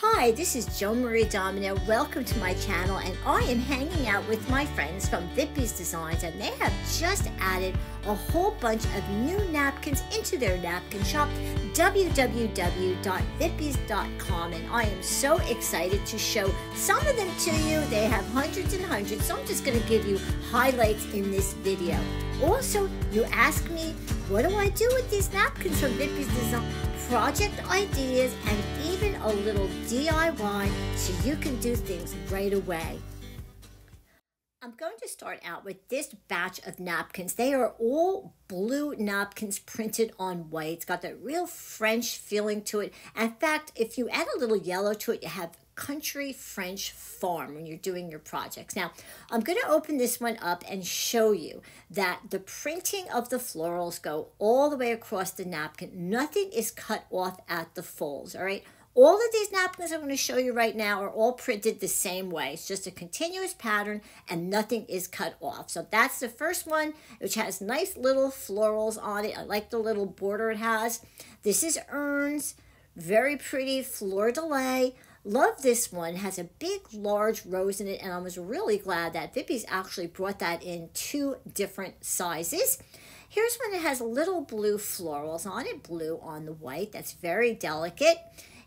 Hi, this is Joan-Marie. Welcome to my channel, and I am hanging out with my friends from Vippies Designs, and they have just added a whole bunch of new napkins into their napkin shop, www.vippies.com, and I am so excited to show some of them to you. They have hundreds and hundreds, so I'm just going to give you highlights in this video. Also, you ask me, what do I do with these napkins from Vippies Design? Project ideas and even a little DIY so you can do things right away. I'm going to start out with this batch of napkins. They are all blue napkins printed on white. It's got that real French feeling to it. In fact, if you add a little yellow to it, you have country French farm when you're doing your projects. Now, I'm going to open this one up and show you that the printing of the florals go all the way across the napkin. Nothing is cut off at the folds, all right? All of these napkins I'm going to show you right now are all printed the same way. It's just a continuous pattern and nothing is cut off. So that's the first one, which has nice little florals on it. I like the little border it has. This is urns, very pretty fleur-de-lis. Love this one. It has a big, large rose in it, and I was really glad that Vippies actually brought that in 2 different sizes. Here's one that has little blue florals on it, blue on the white. That's very delicate.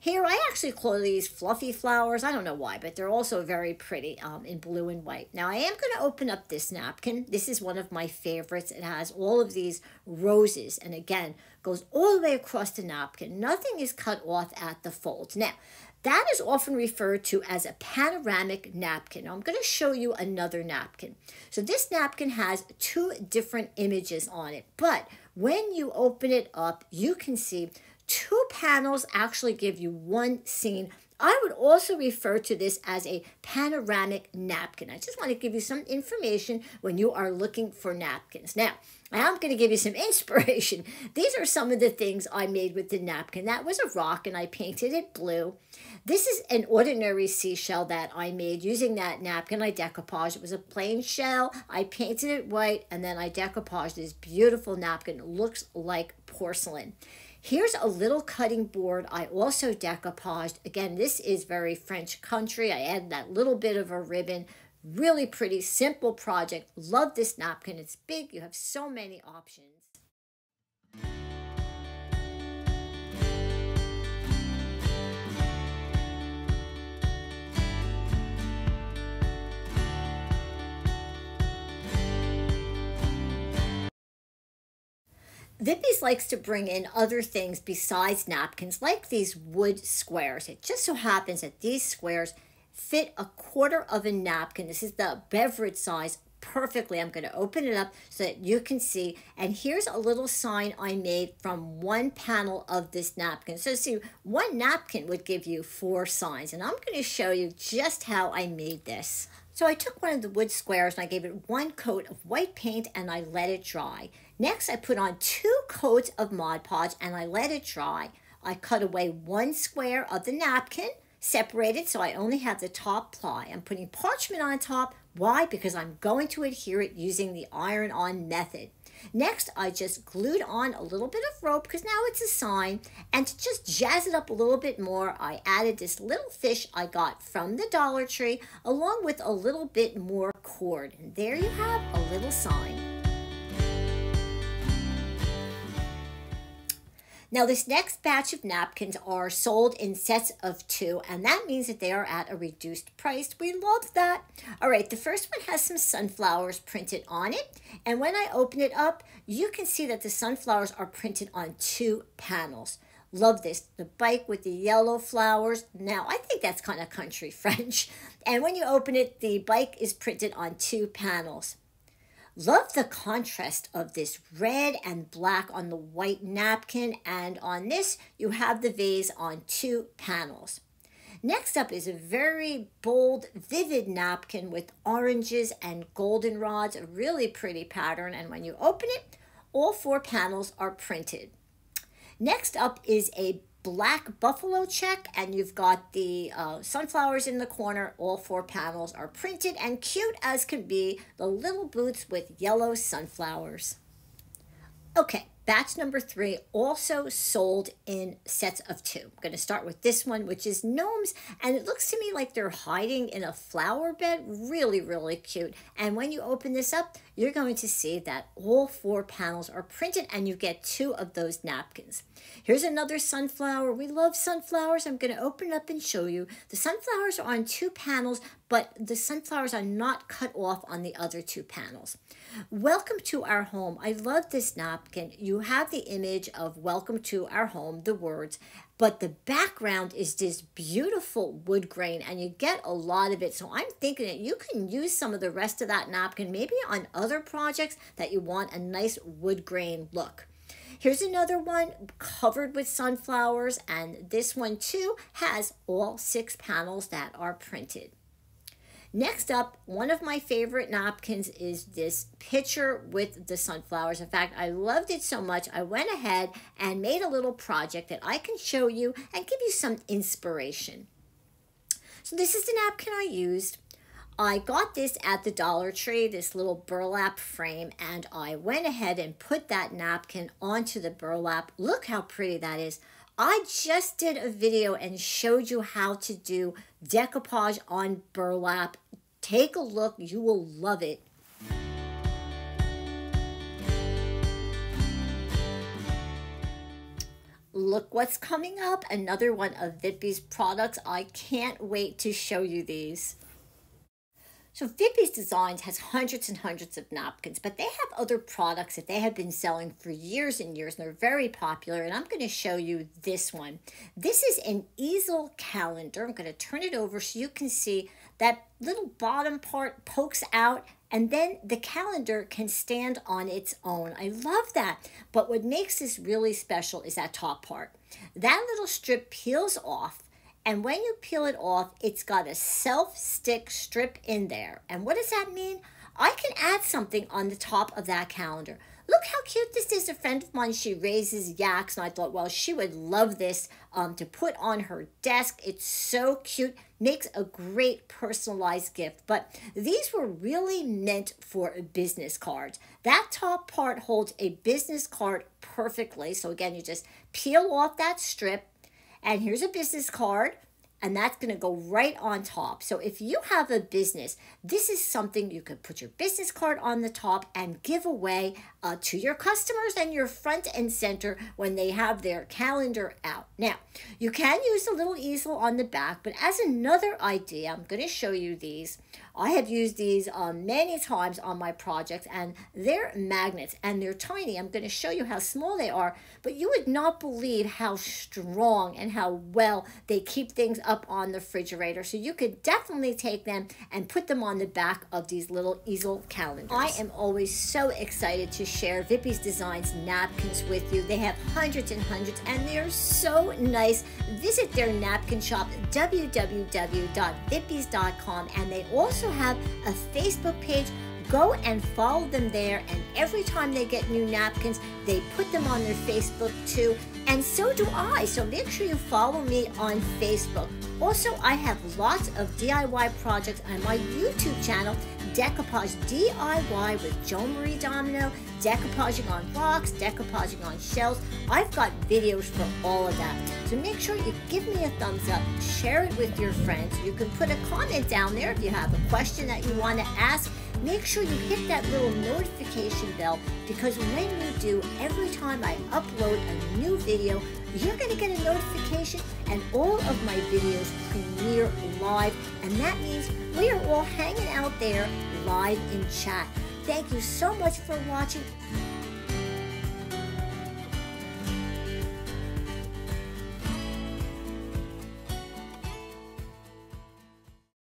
Here, I actually call these fluffy flowers. I don't know why, but they're also very pretty in blue and white. Now, I am going to open up this napkin. This is one of my favorites. It has all of these roses, and again, goes all the way across the napkin. Nothing is cut off at the folds. Now, that is often referred to as a panoramic napkin. Now, I'm going to show you another napkin. So this napkin has 2 different images on it, but when you open it up, you can see 2 panels actually give you 1 scene. I would also refer to this as a panoramic napkin. I just want to give you some information when you are looking for napkins. Now, I'm going to give you some inspiration. These are some of the things I made with the napkin. That was a rock, and I painted it blue. This is an ordinary seashell that I made using that napkin. I decoupaged. It was a plain shell. I painted it white, and then I decoupaged this beautiful napkin. It looks like porcelain. Here's a little cutting board I also decoupaged. Again, this is very French country. I added that little bit of a ribbon. Really pretty, simple project. Love this napkin. It's big. You have so many options. Vippies likes to bring in other things besides napkins, like these wood squares. It just so happens that these squares fit a 1/4 of a napkin. This is the beverage size perfectly. I'm going to open it up so that you can see. And here's a little sign I made from 1 panel of this napkin. So see, 1 napkin would give you 4 signs. And I'm going to show you just how I made this. So I took one of the wood squares and I gave it 1 coat of white paint and I let it dry. Next, I put on 2 coats of Mod Podge and I let it dry. I cut away 1 square of the napkin, separated so I only have the top ply. I'm putting parchment on top. Why? Because I'm going to adhere it using the iron-on method. Next, I just glued on a little bit of rope because now it's a sign. And to just jazz it up a little bit more, I added this little fish I got from the Dollar Tree along with a little bit more cord. And there you have a little sign. Now, this next batch of napkins are sold in sets of 2, and that means that they are at a reduced price. We love that. All right, the first one has some sunflowers printed on it, and when I open it up, you can see that the sunflowers are printed on 2 panels. Love this. The bike with the yellow flowers. Now, I think that's kind of country French. And when you open it, the bike is printed on 2 panels. Love the contrast of this red and black on the white napkin, and on this you have the vase on 2 panels. Next up is a very bold, vivid napkin with oranges and goldenrods, a really pretty pattern, and when you open it, all 4 panels are printed. Next up is a black buffalo check, and you've got the sunflowers in the corner. All 4 panels are printed and cute as can be, the little boots with yellow sunflowers. Okay, batch number 3 also sold in sets of 2. I'm going to start with this one, which is gnomes, and it looks to me like they're hiding in a flower bed. Really, really cute. And when you open this up, you're going to see that all 4 panels are printed, and you get 2 of those napkins. Here's another sunflower. We love sunflowers. I'm going to open it up and show you. The sunflowers are on 2 panels, but the sunflowers are not cut off on the other 2 panels. Welcome to our home. I love this napkin. You have the image of welcome to our home, the words, but the background is this beautiful wood grain, and you get a lot of it. So I'm thinking that you can use some of the rest of that napkin maybe on other projects that you want a nice wood grain look. Here's another one covered with sunflowers, and this one too has all 6 panels that are printed. Next up, one of my favorite napkins is this picture with the sunflowers. In fact, I loved it so much, I went ahead and made a little project that I can show you and give you some inspiration. So this is the napkin I used. I got this at the Dollar Tree, this little burlap frame, and I went ahead and put that napkin onto the burlap. Look how pretty that is. I just did a video and showed you how to do decoupage on burlap. Take a look, you will love it. Look what's coming up, another one of Vippies products. I can't wait to show you these. So Vippies Designs has hundreds and hundreds of napkins, but they have other products that they have been selling for years and years, and they're very popular, and I'm going to show you this one. This is an easel calendar. I'm going to turn it over so you can see that little bottom part pokes out, and then the calendar can stand on its own. I love that, but what makes this really special is that top part. That little strip peels off, and when you peel it off, it's got a self-stick strip in there. And what does that mean? I can add something on the top of that calendar. Look how cute this is. A friend of mine, she raises yaks, and I thought, well, she would love this to put on her desk. It's so cute. Makes a great personalized gift. But these were really meant for business cards. That top part holds a business card perfectly. So again, you just peel off that strip, and here's a business card, and that's going to go right on top. So if you have a business, this is something you could put your business card on the top and give away to your customers and your front and center when they have their calendar out. Now, you can use a little easel on the back, but as another idea, I'm going to show you these. I have used these many times on my projects, and they're magnets, and they're tiny. I'm going to show you how small they are, but you would not believe how strong and how well they keep things up on the refrigerator. So you could definitely take them and put them on the back of these little easel calendars. I am always so excited to share Vippies Designs napkins with you. They have hundreds and hundreds, and they are so nice. Visit their napkin shop, www.vippies.com, and they also have a Facebook page. Go and follow them there, and every time they get new napkins, they put them on their Facebook too, and so do I. So make sure you follow me on Facebook. Also, I have lots of DIY projects on my YouTube channel, Decoupage D.I.Y with Joan-Marie Domino, decoupaging on rocks, decoupaging on shells. I've got videos for all of that. So make sure you give me a thumbs up, share it with your friends. You can put a comment down there if you have a question that you want to ask. Make sure you hit that little notification bell, because when you do, every time I upload a new video, you're going to get a notification, and all of my videos premiere live, and that means we are all hanging out there live in chat. Thank you so much for watching.